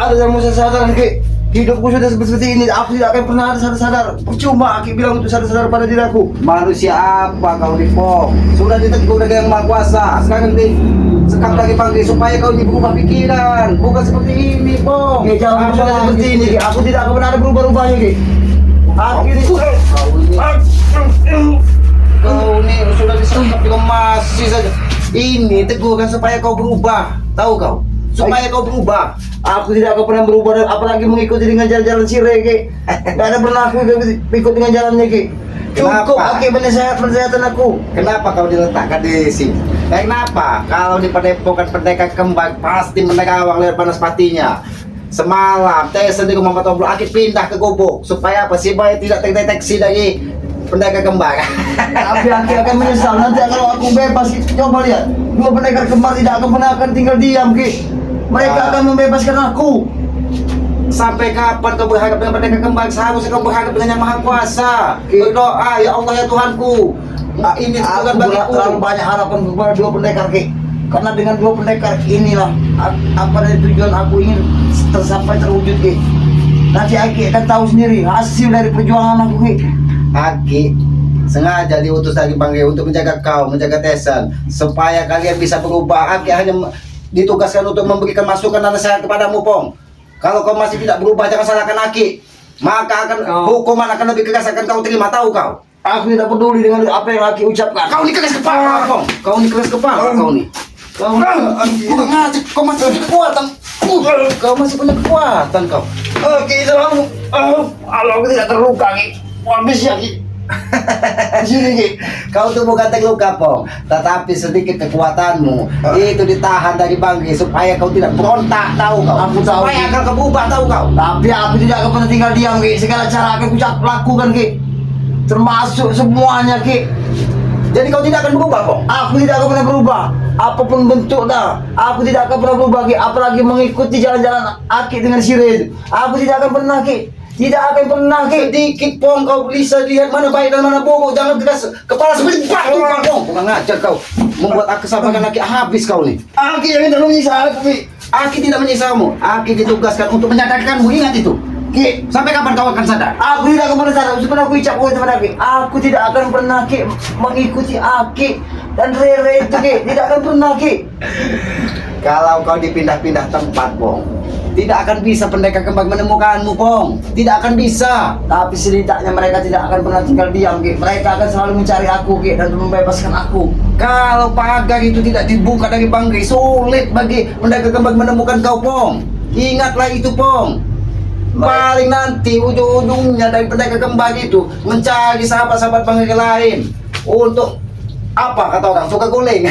ada yang mau sadar Ki. Hidupku sudah seperti ini, aku tidak akan pernah ada sadar. Percuma Aki bilang untuk sadar pada diri aku. Manusia apa kau nih, Pong? Sudah ditegur dengan yang Maha Kuasa. Sekarang nih, sekali lagi panggil supaya kau ini berubah pikiran. Bukan seperti ini, Pong. Ki, jangan sudah seperti ini Ki. Aku tidak akan pernah ada berubah-ubahnya Ki. Aku ini Kau nih sudah disekap juga masih saja. Ini teguran supaya kau berubah. Tahu kau? Supaya kau berubah. Aku tidak akan pernah berubah, apalagi mengikuti dengan jalan-jalan sire Ki. Tidak ada pernah aku ikut dengan jalannya Ki. Cukup Kenapa? Aki penasehatan aku. Kenapa kau diletakkan di sini? Kenapa? Kalau di padepokan pendekar kembang pasti pendekar awang lihat panas patinya. Semalam Tesen di rumah Tomblo Aki pindah ke gubuk supaya apa sih Bay tidak terdeteksi dari pendekar kembar. Tapi Aki akan menyesal nanti kalau aku bebas Ki. Coba lihat, dua pendekar kembar tidak akan pernah akan tinggal diam Ki. Mereka akan membebaskan aku. Sampai kapan kau berharap dengan pendekar kembar? Seharusnya kau berharap dengan yang Maha Kuasa. Berdoa, ya Allah ya Tuhanku. Ini Aku tujuan bagiku. terlalu banyak harapan kepada dua pendekar Ki. Karena dengan dua pendekar inilah apa dari tujuan aku ingin tersampai terwujud Ki. Nanti Aki akan tahu sendiri hasil dari perjuangan aku Ki. Aki sengaja diutus dari Bangge untuk menjaga kau, menjaga Tesan, supaya kalian bisa berubah. Aki hanya ditugaskan untuk memberikan masukan dan nasihat kepadamu, Pong. Kalau kau masih tidak berubah, jangan salahkan Aki. Maka akan hukuman akan lebih keras akan kau terima, tahu kau? Aku tidak peduli dengan apa yang Aki ucapkan. Kau ini keras kepala, Pong. Kau ini keras kepala, kau nih. Kau bukan ngajak, kau masih punya kekuatan. Kau masih punya kekuatan, kau. Oke, selalu. Kalau aku tidak terluka Ki. Habis ya Ki. Sini Ki. Kau tuh bukan terluka, Pong, tetapi sedikit kekuatanmu itu ditahan dari Bangge supaya kau tidak berontak, tahu kau? Aku tahu, Supaya Ki. akan kau berubah, tahu kau? Tapi aku tidak akan pernah tinggal diam Ki. Segala cara akan ku lakukan Ki. Termasuk semuanya Ki. Jadi kau tidak akan berubah, Pong? Aku tidak akan pernah berubah. Apapun bentuknya, aku tidak akan pernah berubah Ki. Apalagi mengikuti jalan-jalan Aki dengan sire itu. Aku tidak akan pernah Ki. Tidak akan pernah Ki. Sedikit, Pong, kau bisa lihat mana baik dan mana buruk. Jangan keras kepala seperti batu, Pong. Bukan ngajar kau. Membuat aku kesabaran Aki habis kau nih. Aki yang tidak menyiksa aku Ki. Aki tidak menyisamu. Aki ditugaskan untuk menyadarkanmu, ingat itu. Ki, Sampai kapan kau akan sadar? aku tidak akan pernah sadar. Sebenarnya aku ucap kepada Aki. Aku tidak akan pernah Ki mengikuti Aki dan Rere itu Ki. Tidak akan pernah Ki. Kalau kau dipindah-pindah tempat, Pong, tidak akan bisa pendekar kembang menemukanmu, Pong. Tidak akan bisa. Tapi setidaknya mereka tidak akan pernah tinggal diam Ki. Mereka akan selalu mencari aku Ki dan membebaskan aku. Kalau pagar itu tidak dibuka dari Bangge, sulit bagi pendekar kembang menemukan kau, Pong. Ingatlah itu, Pong. Paling nanti ujung-ujungnya dari pendekar kembang itu mencari sahabat-sahabat Bangge lain untuk apa kata orang suka guling.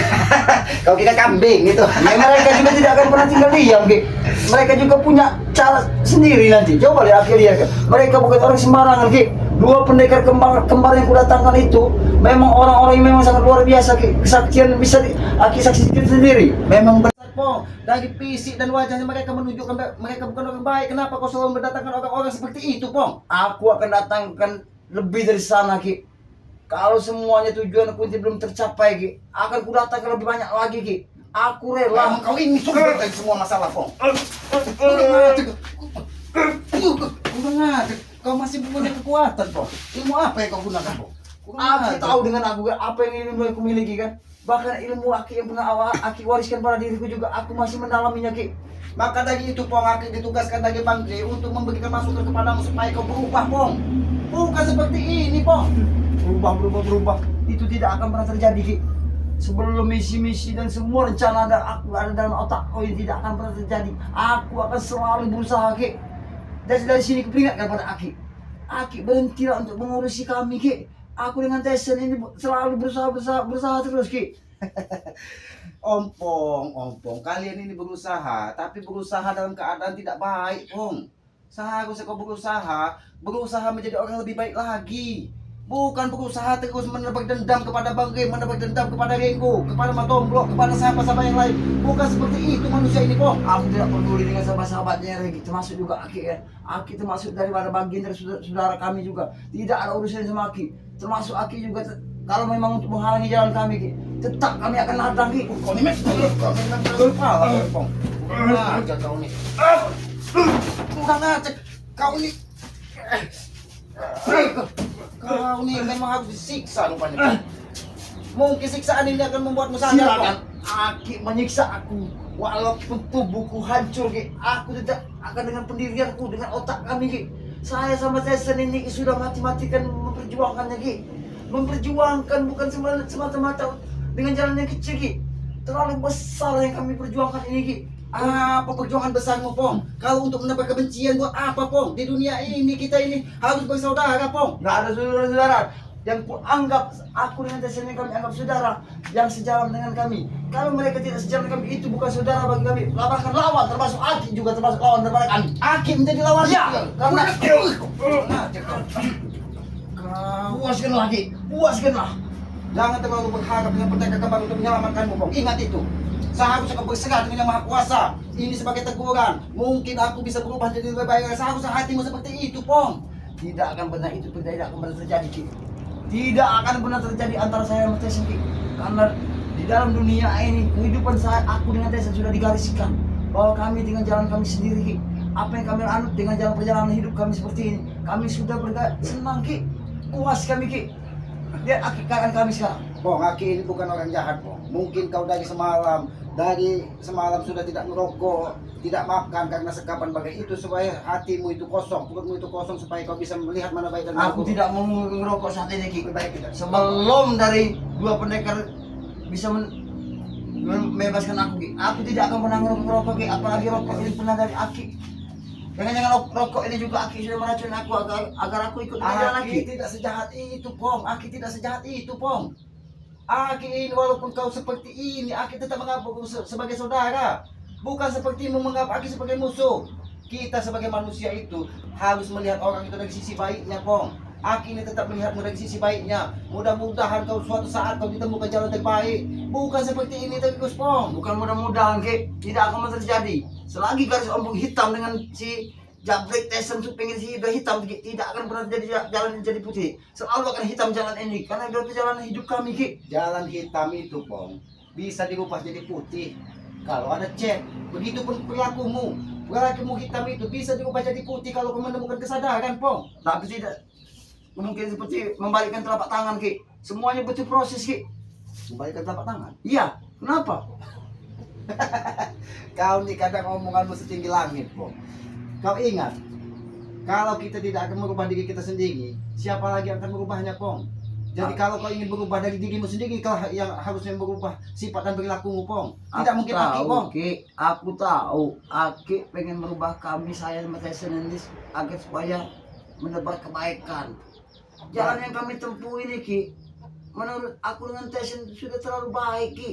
Kau kira kambing gitu. Ya, mereka juga tidak akan pernah tinggal diam Ki. Mereka juga punya cara sendiri nanti. Coba lihat Aki lihat. Mereka bukan orang sembarangan Ki. Dua pendekar kembar yang kudatangkan itu memang orang-orang yang memang sangat luar biasa Ki. Kesaktian bisa Aki saksikan sendiri. Memang benar, Pong. Dari fisik dan wajahnya mereka menunjukkan mereka bukan orang baik. Kenapa kau selalu mendatangkan orang-orang seperti itu, Pong? Aku akan datangkan lebih dari sana Ki. Kalau semuanya tujuan aku belum tercapai Ki, akan kudatangkan lebih banyak lagi Ki. Aku rela. Kau ini sumber dari semua masalah, Pong. Kau masih punya kekuatan, Pong. Ilmu apa yang kau gunakan, Pong? Aku tahu dengan aku apa yang ilmu yang aku miliki kan. Bahkan ilmu Aki yang pernah Aki wariskan pada diriku juga aku masih mendalaminya Ki. Maka dari itu, Pong, Aki ditugaskan dari Bangge untuk memberikan masukan kepadamu supaya kau berubah, Pong. Bukan seperti ini, Pong. Berubah. Itu tidak akan pernah terjadi Ki. Sebelum misi-misi dan semua rencana ada dalam otakku yang tidak akan pernah terjadi. Aku akan selalu berusaha Ki. Dan dari sini kuperingatkan pada Aki. Aki berhentilah untuk mengurusi kami Ki. Aku dengan Tesen ini selalu berusaha terus Ki. Ompong, kalian ini berusaha, tapi berusaha dalam keadaan tidak baik, Pong. Seharusnya kau berusaha menjadi orang lebih baik lagi. Bukan berusaha terus menebar dendam kepada Bangge, menebar dendam kepada Renggo, kepada Matomblo, kepada sahabat-sahabat yang lain. Bukan seperti itu manusia ini, Pong. Aku tidak peduli dengan sahabat-sahabatnya Regi, termasuk juga Aki ya. Aki termasuk daripada bagian dari saudara kami juga. Tidak ada urusan sama Aki. Termasuk Aki juga kalau memang untuk menghalangi jalan kami Ki, tetap kami akan hadang Ki. Kau ini kepala, Pong. Aja kau nih. Kurang aja. Kau ini. Kau ini memang harus disiksa rupanya. Mungkin siksaan ini akan membuatmu sadar. Silakan Aki menyiksa aku. Walaupun tubuhku hancur, Ki, aku tidak akan dengan pendirianku, dengan otak kami, Ki. Saya sama Jason ini sudah mati-matikan memperjuangkannya, Ki. Memperjuangkan bukan semata-mata dengan jalan yang kecil, Ki. Terlalu besar yang kami perjuangkan ini, Ki. Apa perjuangan besarmu, Pong? Kalau untuk menambah kebencian buat apa, Pong? Di dunia ini kita ini harus bersaudara, Pong. Nggak ada saudara-saudara. Yang ku anggap, aku dengan Jason ini kami anggap saudara yang sejalan dengan kami. Kalau mereka tidak sejalan dengan kami, itu bukan saudara bagi kami. Bahkan lawan, termasuk Aki juga termasuk lawan daripada kami. Aki menjadi lawan Ya, karena puaskanlah, Ki. Puaskanlah. jangan terlalu berharap dengan pendekar kembang untuk menyelamatkanmu, Pong. Ingat itu. Seharusnya kau berserah dengan Yang Maha Kuasa. Ini sebagai teguran. Mungkin aku bisa berubah jadi lebih baik. Seharusnya hatimu seperti itu, Pong. Tidak akan pernah itu tidak akan pernah terjadi, Ki. Tidak akan pernah terjadi antara saya dan Jason, Ki. Karena di dalam dunia ini kehidupan saya, aku dengan Jason sudah digariskan bahwa kami dengan jalan kami sendiri, Ki. Apa yang kami anut dengan jalan perjalanan hidup kami seperti ini, kami sudah senang, Ki. Puas kami, Ki. Lihat keadaan kami sekarang. Pong, Aki ini bukan orang jahat, Pong. Mungkin kau dari semalam sudah tidak merokok, tidak makan karena sekapan bagai itu supaya hatimu itu kosong, perutmu itu kosong supaya kau bisa melihat mana baik dan mana Aku buruk. tidak mau ngerokok saat ini, Ki. Lebih baik tidak. Sebelum dari dua pendekar bisa membebaskan aku, Ki. Aku tidak akan pernah ngerokok, Ki. Apalagi rokok ini pernah dari Aki. Jangan-jangan rokok ini juga Aki sudah meracun aku agar aku ikut dengan jalan Aki. Aki tidak sejahat itu, Pong. Aki tidak sejahat itu, Pong. Aki ini walaupun kau seperti ini, Aki tetap menganggap kau sebagai saudara. Bukan seperti menganggap Aki sebagai musuh. Kita sebagai manusia itu harus melihat orang itu dari sisi baiknya, Pong. Aki ini tetap melihatmu dari sisi baiknya. Mudah-mudahan kau suatu saat kau ditemukan jalan terbaik. Bukan seperti ini terus, Pong. Bukan mudah-mudahan, Ki. Tidak akan terjadi. Selagi garis ombong hitam dengan si Jabrik Tyson itu pengen si udah hitam, Ki, tidak akan pernah jadi jalan yang jadi putih. Selalu akan hitam jalan ini karena itu jalan hidup kami, Ki. Jalan hitam itu, Pong, bisa dirubah jadi putih kalau ada cat. Begitupun perilakumu. Perilakumu hitam itu bisa dirubah jadi putih kalau kau menemukan kesadaran, Pong. Tapi tidak mungkin seperti membalikkan telapak tangan, Ki. Semuanya butuh proses, Ki. Membalikkan telapak tangan. Iya, kenapa? Kau nih kadang omonganmu setinggi langit, Pong. Kau ingat, kalau kita tidak akan merubah diri kita sendiri, siapa lagi yang akan merubahnya, Pong? Jadi kalau kau ingin berubah dari dirimu sendiri, kau yang harusnya berubah sifat dan perilakumu, Pong. Tidak mungkin Aki, Pong. Ki. Aku tahu. Aki pengen merubah kami, saya sama Tyson ini agar supaya menebar kebaikan. Jalan yang kami tempuh ini, Ki, menurut aku dengan Tyson sudah terlalu baik, Ki.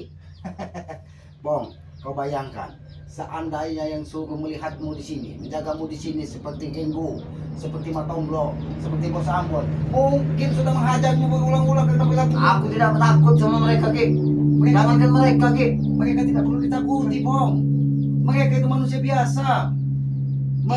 Pong, kau bayangkan, seandainya yang suruh melihatmu di sini, menjagamu di sini seperti Genggu, seperti Matomblo, seperti Bos Ambon, mungkin sudah menghajarmu berulang-ulang karena perilaku. Aku tidak takut sama mereka, Ki. Jangankan mereka, Ki. Mereka tidak perlu ditakuti, Pong. Mereka itu manusia biasa.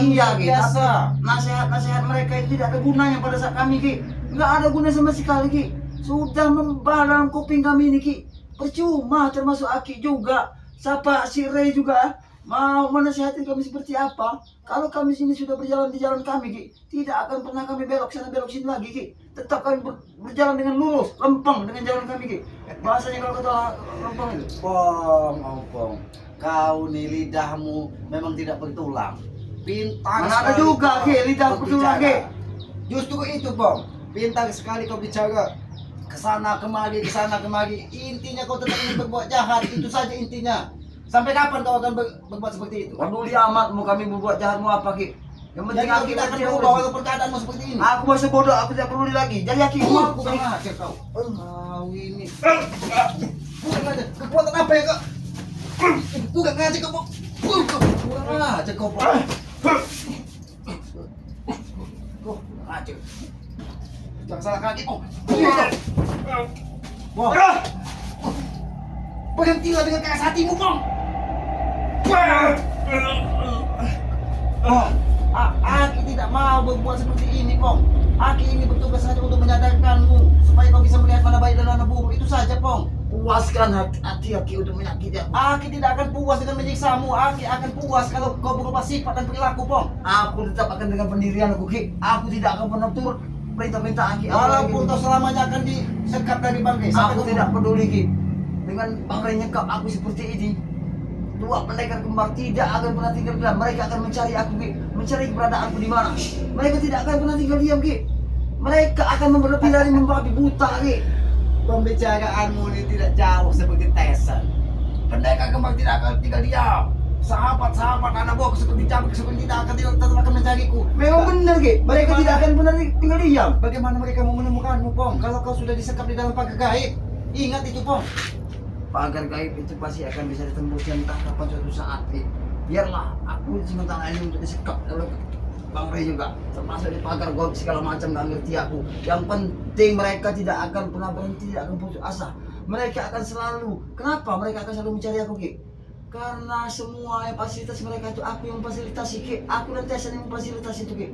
Iya, Ki. Biasa. Nasihat-nasihat mereka itu tidak ada gunanya pada saat kami, Ki. Nggak ada guna sama sekali, Ki. Sudah membah dalam kuping kami ini, Ki. Percuma, termasuk Aki juga. Siapa si Ray juga mau menasihati kami seperti apa? Kalau kami sini sudah berjalan di jalan kami, Ki, tidak akan pernah kami belok sana belok sini lagi, Ki. Tetap kami berjalan dengan lurus, lempeng dengan jalan kami, Ki. Bahasanya kalau kata lempeng itu. Pong, Pong. Kau nih lidahmu memang tidak bertulang. Pintar Mana ada sekali juga, kau Ki, lidah berbicara. bertulang, Ki. Justru itu, Pong. Pintar sekali kau bicara. Kesana kemari, kesana kemari. Intinya kau tetap ingin berbuat jahat. Itu saja intinya. Sampai kapan kau akan berbuat seperti itu? Peduli amat mau kami berbuat jahat mau apa, Ki. Yang penting Jadi kau Aki tidak akan tidak berubah walaupun keadaanmu seperti ini. Aku masih bodoh, aku tidak peduli lagi. Jadi Aki Aku aja kau. Kau ini. Kurang aja. Kekuatan apa ya kau? Kurang aja kau. Kurang aja kau. Kurang aja. Jangan salah kaki. Bong. Berhentilah dengan keras hatimu, Bong. Bong, Aki tidak mau berbuat seperti ini, Bong. Aki ini bertugas saja untuk menyadarkanmu supaya kau bisa melihat mana baik dan mana buruk. Itu saja, Bong. puaskan hati Aki untuk menyakiti aku. Aki tidak akan puas dengan menyiksamu. Aki akan puas kalau kau berubah sifat dan perilaku, Pong. Aku tetap akan dengan pendirian aku, Ki. Aku tidak akan pernah turut perintah-perintah Aki. Walaupun kau selamanya akan disekap dari bangkai. Aku tidak peduli, Ki. Dengan bangkai nyekap aku seperti ini, dua pendekar kembar tidak akan pernah tinggal diam. Mereka akan mencari aku, Ki. Mencari keberadaanku di mana. Mereka tidak akan pernah tinggal diam, Ki. Mereka akan memperlebih dari membabi buta, Ki. Pembicaraanmu ini tidak jauh seperti Tyson. Pendekar kembang tidak akan tinggal diam. Sahabat-sahabat anak buahku seperti Jabrik seperti tidak tetap akan mencariku. Memang benar, Ki. Mereka tidak akan pernah tinggal diam. Bagaimana mereka mau menemukanmu, Pong? Kalau kau sudah disekap di dalam pagar gaib. Ingat itu, Pong. Pagar gaib itu pasti akan bisa ditembus entah kapan suatu saat, Ki. Biarlah aku sementara ini untuk disekap oleh Bang Ray juga, termasuk di pagar gua segala macam nggak ngerti aku. Yang penting mereka tidak akan pernah berhenti, tidak akan putus asa. Mereka akan selalu, kenapa mereka akan selalu mencari aku, Ki? Karena semua fasilitas mereka itu aku yang fasilitasi, Ki. Aku dan Tyson yang memfasilitasi itu, Ki.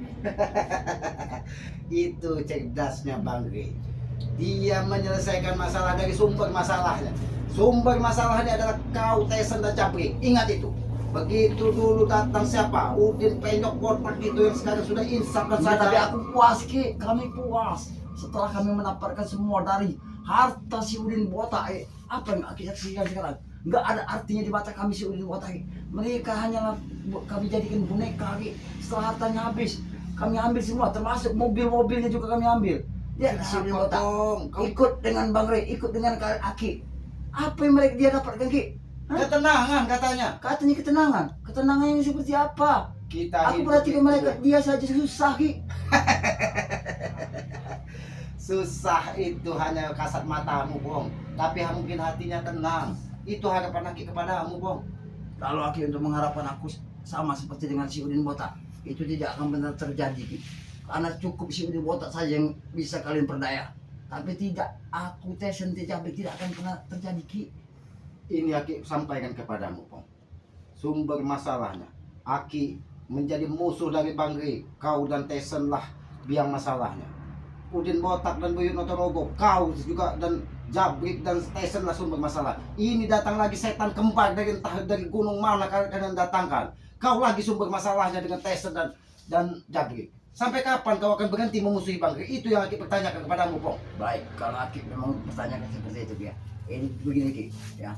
Itu cerdasnya Bang Ray. Dia menyelesaikan masalah dari sumber masalahnya. Sumber masalahnya adalah kau, Tyson dan Jabrik. Ingat itu. Begitu dulu datang siapa? Udin Penyok Botak itu yang sekarang sudah insaf dan Iya, tapi sadar. aku puas, Ki. Kami puas. Setelah kami mendapatkan semua dari harta si Udin Botak, apa yang kita saksikan sekarang? Nggak ada artinya di mata kami si Udin Botak. Mereka hanyalah kami jadikan boneka, Ki. Setelah hartanya habis, kami ambil semua, termasuk mobil-mobilnya juga kami ambil. Ya, si Udin Kenapa, Botak Pong? Kau ikut dengan Bang Ray, ikut dengan Aki. Apa yang mereka dia dapatkan, Ki? Hah? ketenangan katanya. Katanya ketenangan. Ketenangan yang seperti apa? Kita Aku hidup perhatikan itu mereka, dia saja susah, Ki. susah itu hanya kasat matamu, Bong. Tapi mungkin hatinya tenang. Itu harapan Aki kepadamu, Bong. Kalau Aki untuk mengharapkan aku sama seperti dengan si Udin Botak, itu tidak akan benar terjadi, Ki. Karena cukup si Udin Botak saja yang bisa kalian berdaya. Tapi tidak, aku Tyson Jabrik tidak akan pernah terjadi, Ki. Ini Aki sampaikan kepadamu, Pong. Sumber masalahnya. Aki menjadi musuh dari Bang Ray. Kau dan Tyson lah biang masalahnya. Udin Botak dan Buyut Notorogo, kau juga dan Jabrik dan Tyson lah sumber masalah. Ini datang lagi setan kembar dari entah dari gunung mana kalian datangkan. Kau lagi sumber masalahnya dengan Tyson dan Jabrik. Sampai kapan kau akan berhenti memusuhi Bang Ray? Itu yang Aki pertanyakan kepadamu, Pong. Baik, kalau Aki memang pertanyakan seperti itu, Ki. Ini begini, Ki. Ya,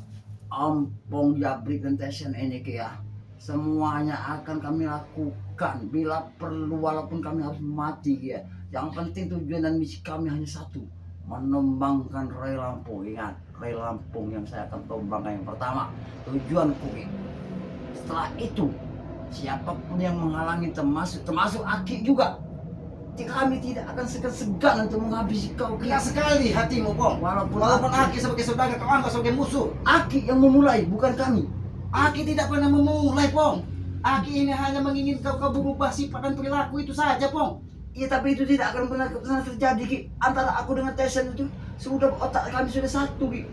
Ampong, Jabrik dan Tyson ini, Ki, ya. Semuanya akan kami lakukan bila perlu, walaupun kami harus mati, Ki, ya. Yang penting tujuan dan misi kami hanya satu, menumbangkan Ray Lampung. Ingat, Ray Lampung yang saya akan tumbangkan yang pertama. Tujuanku, Ki. Setelah itu, siapapun yang menghalangi termasuk Aki juga, kami tidak akan segan-segan untuk menghabisi kau, Ki. Keras sekali hatimu, Pong. Walaupun Aki sebagai saudara, kau anggap sebagai musuh. Aki yang memulai, bukan kami. Aki tidak pernah memulai, Pong. Aki ini hanya menginginkan kau berubah sifat dan perilaku itu saja, Pong. Iya, tapi itu tidak akan pernah terjadi, Ki. Antara aku dengan Tyson itu sudah, otak kami sudah satu, Ki.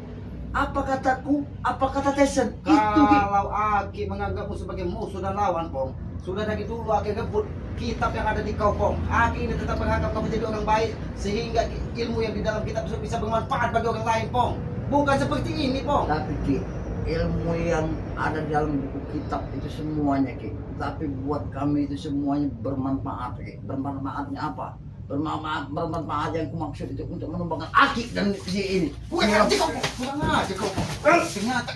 Apa kataku, apa kata Tyson, itu, Ki. Kalau Aki menganggapmu sebagai musuh dan lawan, Pong, sudah dari dulu Aki rebut kitab yang ada di kau, Pong. Aki ini tetap berharap kau menjadi orang baik sehingga ilmu yang di dalam kitab tersebut bisa bermanfaat bagi orang lain, Pong. Bukan seperti ini, Pong. Tapi, Ki, ilmu yang ada di dalam buku kitab itu semuanya, Ki. Tapi buat kami itu semuanya bermanfaat, Ki. Bermanfaatnya apa? Bermanfaat yang kumaksud itu untuk menumbangkan Aki dan si ini. Kurang aja kau, kurang aja kau. Ternyata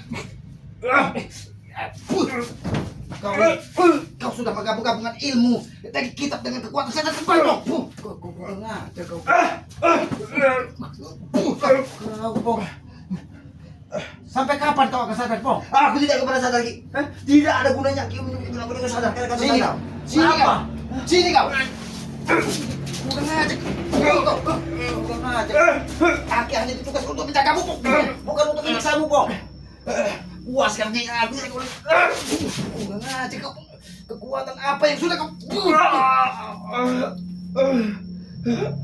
kau sudah menggabung-gabungkan ilmu dari kitab dengan kekuatan setan kembali, Pong. Kau kurang aja kau. Kau, Pong. Sampai kapan kau akan sadar, Pong? Aku tidak kepada sadar, Ki. Tidak ada gunanya Ki untuk sadar. Sini kau, sini kau, sini kau. Kurang aja, kurang aja. Aki hanya ditugas untuk menjagamu, Pong, bukan untuk menyiksamu, Pong. Puaskan dia aku. Kurang aja kau. Kekuatan apa yang sudah kau?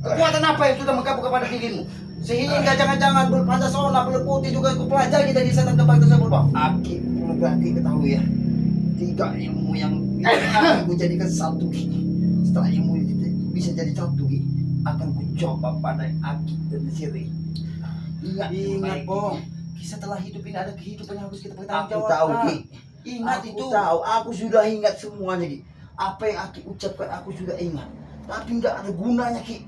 Kekuatan apa yang sudah menggabung kepada dirimu? Sehingga jangan-jangan berpandasona, berputih juga kau pelajari dari setan kembang tersebut, Bang. Aki, perlu Aki ketahui ya. 3 ilmu yang aku jadikan satu, Ki. Setelah ilmu itu bisa jadi satu, Ki, akan ku coba pada Aki dan Siri. Ingat, Pong. Ki, setelah hidup ini ada kehidupan yang harus kita Aku bertanggung tahu, jawabkan. Ki. Ingat Aku itu. tahu, aku sudah ingat semuanya, Ki. Apa yang Aki ucapkan aku sudah ingat. Tapi nggak ada gunanya, Ki.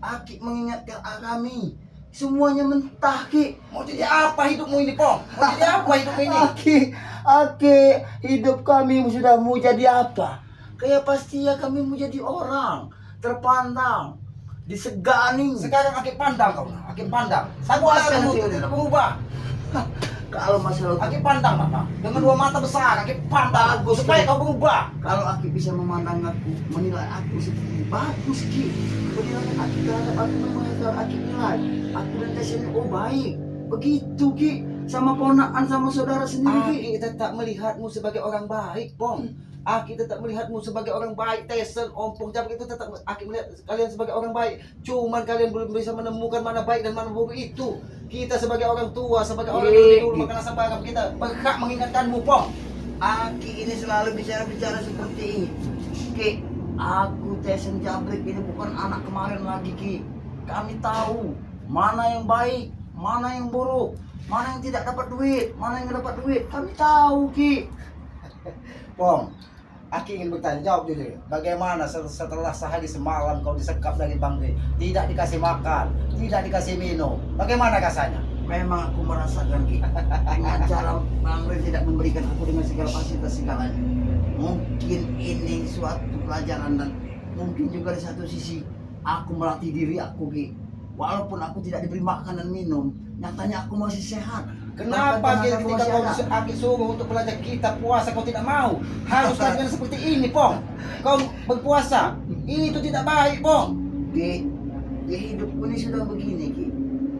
Aki mengingatkan kami. Semuanya mentah, Ki. Mau jadi apa hidupmu ini, Pong? Mau jadi apa hidupmu ini? Aki, hidup kami sudah mau jadi apa? Kayak pasti ya kami mau jadi orang terpandang, disegani. Sekarang Aki pandang kau, Aki pandang. Satu Apa hal nanti? itu tidak berubah. Kalau masalah Aki pandang, Bapak. Dengan dua mata besar, Aki pandang. Bagus, Supaya Ki. kau berubah. kalau Aki bisa memandang aku, menilai aku seperti bagus, Ki. Penilaian Aki terhadap aku memang yang Aki nilai. Aku dan Tasya ini baik. Begitu, Ki. Sama ponakan, sama saudara sendiri, Ki. Aki tetap melihatmu sebagai orang baik, Pong. Aki tetap melihatmu sebagai orang baik. Tesen, Ompong, Jabrik itu tetap Aki melihat kalian sebagai orang baik. Cuman kalian belum bisa menemukan mana baik dan mana buruk itu. Kita sebagai orang tua, sebagai orang yang lebih dulu mengenal sembarang, kita berhak mengingatkanmu, Pong. Aki ini selalu bicara-bicara seperti ini. Ki, aku Tesen Jabrik ini bukan anak kemarin lagi, Ki. Kami tahu mana yang baik, mana yang buruk, mana yang tidak dapat duit, mana yang dapat duit. Kami tahu, Ki. Pong, Aki ingin bertanya jawab dulu. Bagaimana setelah sehari semalam kau disekap dari Bang Rey, tidak dikasih makan, tidak dikasih minum, bagaimana rasanya? Memang aku merasakan, Ki. Dengan cara Bang Rey tidak memberikan aku dengan segala fasilitas segalanya. Mungkin ini suatu pelajaran dan mungkin juga di satu sisi aku melatih diri aku, Ki. Walaupun aku tidak diberi makan dan minum, nyatanya aku masih sehat. Kenapa Bahkan ketika tenagaku kau masih ada. Aki suruh untuk belajar kitab puasa kau tidak mau? Haruslah dengan seperti ini, Pong. Kau berpuasa, ini itu tidak baik, Pong. Ki, hidupku ini sudah begini, Ki.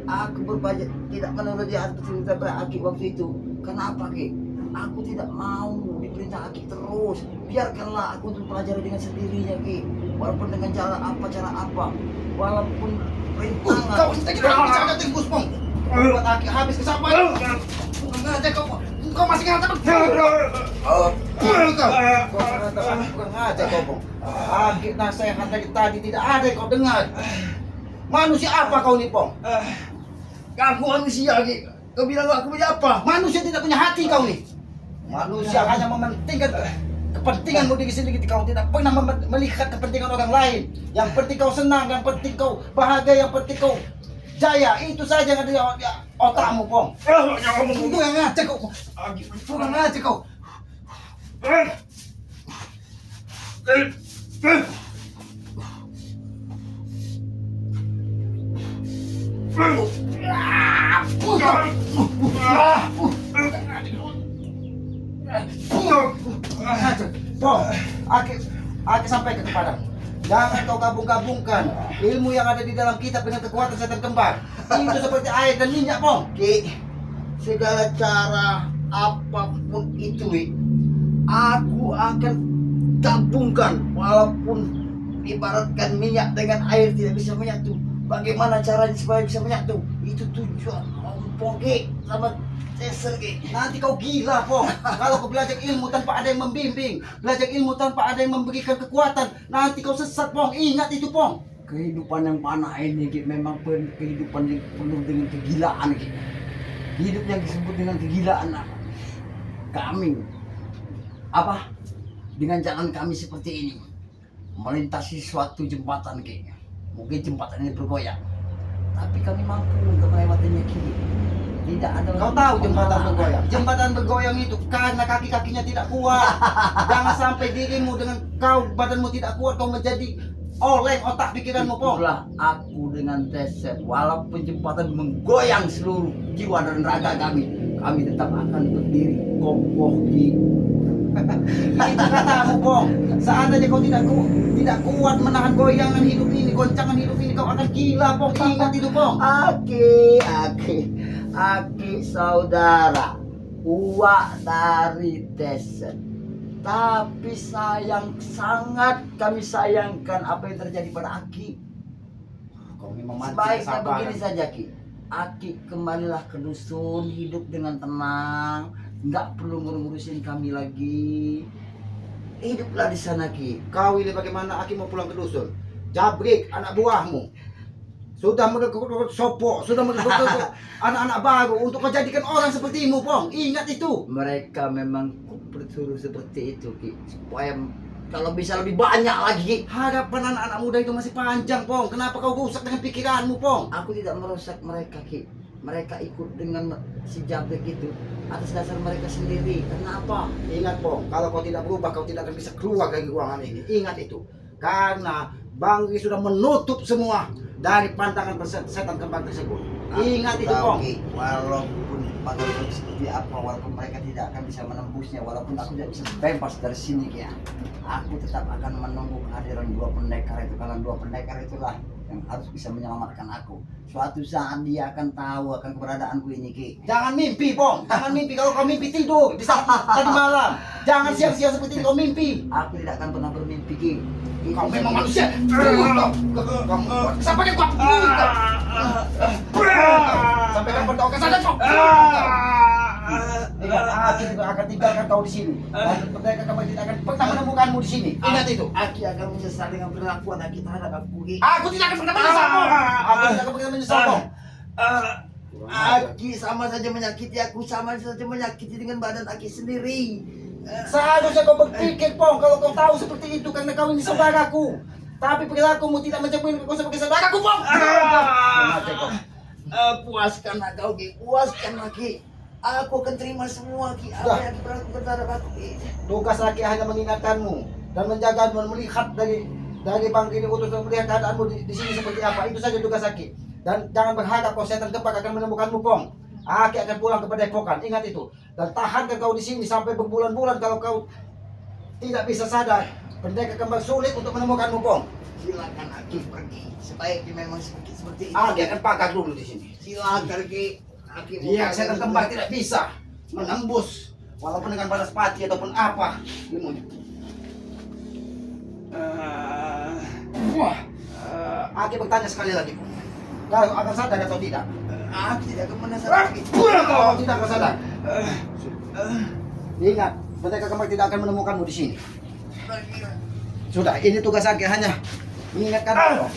Aku berbaca tidak menuruti apa cerita Aki waktu itu. Kenapa, Ki? Aku tidak mau diperintah Aki terus. Biarkanlah aku untuk pelajari dengan sendirinya, Ki. Walaupun dengan cara apa, walaupun rintangan. Kau tidak bisa tembus, Pong. Buat Aki habis kesabaran. Bukan aja kau masih ngata. Oh, Kau mengatakan bukan aja kau, Pong. Aki nasihat dari tadi tidak ada yang kau dengar. Manusia apa kau nih, Pong? aku manusia, Ki. Kau bilang aku punya apa? Manusia tidak punya hati kau nih. Manusia hanya mementingkan kepentinganmu diri sendiri. Kau tidak pernah melihat kepentingan orang lain. Yang penting kau senang, yang penting kau bahagia, yang penting kau jaya. Itu saja yang ada di otakmu, Pong. Itu yang ngaca kau. Bukan ngaca kau. Pong, Aki sampaikan kepada jangan kau gabung-gabungkan ilmu yang ada di dalam kitab dengan kekuatan setan kembar. Itu seperti air dan minyak, Pong. Ki, segala cara apapun itu, Wi, aku akan gabungkan. Walaupun ibaratkan minyak dengan air tidak bisa menyatu, bagaimana caranya supaya bisa menyatu? Itu tujuan Ompong, Ki, sama Cesar, Ki. Nanti kau gila, Pong. Kalau kau belajar ilmu tanpa ada yang membimbing, belajar ilmu tanpa ada yang memberikan kekuatan, nanti kau sesat, Pong. Ingat itu, Pong. Kehidupan yang panah ini, Ki, memang kehidupan yang penuh dengan kegilaan, Ki. Hidup yang disebut dengan kegilaan kami apa dengan jalan kami seperti ini melintasi suatu jembatan, Ki. Mungkin jembatan ini bergoyang, tapi kami mampu untuk melewatinya, Ki. Tidak ada Kau tahu jembatan penghalang. bergoyang? Jembatan bergoyang itu karena kaki-kakinya tidak kuat. Jangan sampai dirimu dengan badanmu tidak kuat, kau menjadi oleng otak pikiranmu, Pong. Itulah aku dengan Teset. Walaupun jembatan menggoyang seluruh jiwa dan raga kami tetap akan berdiri kokoh, Ki. Itu katamu, Pong. Seandainya kau tidak kuat menahan goyangan hidup ini, goncangan hidup ini, kau akan gila, Pong. Ingat itu, Pong. Aki saudara, uak dari Teset. Tapi sangat kami sayangkan apa yang terjadi pada Aki. Kau memang mati Sebaiknya kesabaran. begini saja, Ki. Aki kembalilah ke dusun, hidup dengan tenang, nggak perlu ngurusin kami lagi. Hiduplah di sana, Ki. Kau ini bagaimana Aki mau pulang ke dusun? Jabrik, anak buahmu. Sudah merekrut sopo, sudah merekrut anak-anak baru untuk kau jadikan orang sepertimu, Pong. Ingat itu. Mereka memang bersuruh seperti itu, Ki. Supaya kalau bisa lebih banyak lagi, Ki. Harapan anak-anak muda itu masih panjang, Pong. Kenapa kau rusak dengan pikiranmu, Pong? Aku tidak merusak mereka, Ki. Mereka ikut dengan si Jabrik itu atas dasar mereka sendiri. Kenapa? Ingat, Pong, kalau kau tidak berubah, kau tidak akan bisa keluar dari ruangan ini. Ingat itu. Karena Bang Ri sudah menutup semua dari pantangan setan kembar tersebut. Ingat itu, Pong. Walaupun pantangan seperti apa, walaupun mereka tidak akan bisa menembusnya, walaupun aku tidak bisa bebas dari sini, Ki, ya, aku tetap akan menunggu kehadiran dua pendekar itu. Karena dua pendekar itulah yang harus bisa menyelamatkan aku. Suatu saat dia akan tahu akan keberadaanku ini, Ki. Jangan mimpi, Pong. Jangan mimpi. Kalau kau mimpi tidur di saat tadi malam. Jangan siang-siang seperti itu kau mimpi. Aku tidak akan pernah bermimpi, Ki. Kau memang manusia. Sampai kau sampai kapan kau akan sadar, Pong? Ingat, aku juga akan tinggalkan kau di sini. Dan mereka tidak akan pernah menemukanmu di sini. Ingat itu. Aki akan menyesal dengan perlakuan Aki terhadap aku, Ki. Aku tidak akan pernah menyesal, Pong. Aku tidak akan pernah menyesal, Pong. Aki sama saja menyakiti aku, sama saja menyakiti dengan badan Aki sendiri. Seharusnya kau berpikir, Pong, kalau kau tahu seperti itu karena kau ini saudaraku. Tapi perilakumu tidak mencerminkan kau sebagai saudaraku, Pong. Puaskan kau, Ki. Puaskan, Ki. Aku akan terima semua, Ki. Apa yang diperlakukan terhadap aku, Ki. Tugas laki hanya mengingatkanmu dan menjagamu, melihat dari Bang ini untuk melihat keadaanmu di sini seperti apa. Itu saja tugas laki. Dan jangan berharap kau setan kembar akan menemukanmu, Pong. Aki akan pulang ke Padepokan, ingat itu. Dan tahankan kau di sini sampai berbulan-bulan. Kalau kau tidak bisa sadar, pendekar kembar sulit untuk menemukanmu, Pong. Silakan Aki pergi. Sebaiknya memang seperti itu. Aki akan pagar dulu di sini. Silakan, Ki. Aki Dia setan kembar tidak bisa menembus walaupun dengan balas pati ataupun apa ilmunya. Aki bertanya sekali lagi, kau akan sadar atau tidak? Aku tidak akan menasar, Ki. Kau tidak akan sadar. Ingat, mereka kembar tidak akan menemukanmu di sini. Sudah, ini tugas Aki hanya mengingatkan kau.